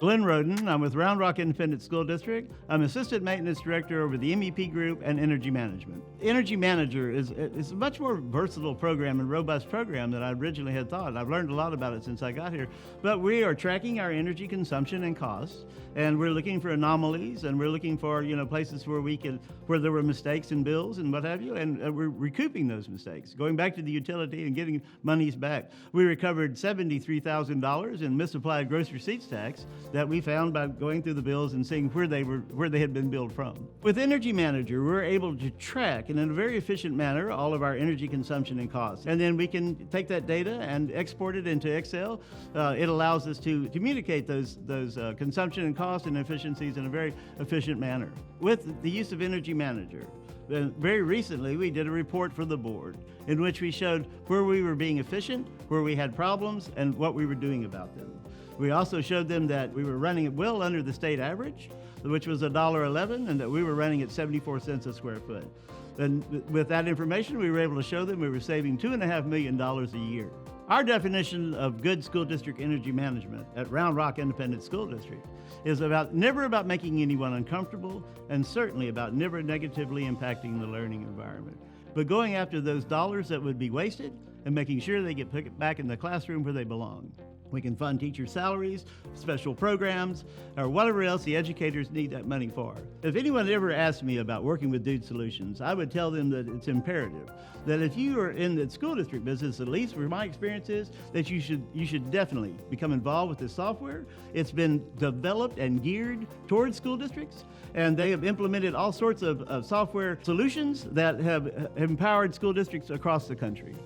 Glen Rhoden. I'm with Round Rock Independent School District. I'm Assistant Maintenance Director over the MEP Group and Energy Management. Energy Manager is a much more versatile program and robust program than I originally had thought. I've learned a lot about it since I got here. But we are tracking our energy consumption and costs, and we're looking for anomalies, and we're looking for places where there were mistakes in bills and what have you, and we're recouping those mistakes, going back to the utility and getting monies back. We recovered $73,000 in misapplied gross receipts tax that we found by going through the bills and seeing where they had been billed from. With Energy Manager, we're able to track in a very efficient manner all of our energy consumption and costs, and then we can take that data and export it into Excel. It allows us to communicate those consumption and cost and efficiencies in a very efficient manner. With the use of Energy Manager, very recently, we did a report for the board in which we showed where we were being efficient, where we had problems, and what we were doing about them. We also showed them that we were running it well under the state average, which was $1.11, and that we were running at 74 cents a square foot. And with that information, we were able to show them we were saving $2.5 million a year. Our definition of good school district energy management at Round Rock Independent School District is never about making anyone uncomfortable, and certainly about never negatively impacting the learning environment, but going after those dollars that would be wasted and making sure they get put back in the classroom where they belong. We can fund teacher salaries, special programs, or whatever else the educators need that money for. If anyone ever asked me about working with Dude Solutions, I would tell them that it's imperative that if you are in the school district business, at least where my experience is, that you should definitely become involved with this software. It's been developed and geared towards school districts, and they have implemented all sorts of software solutions that have empowered school districts across the country.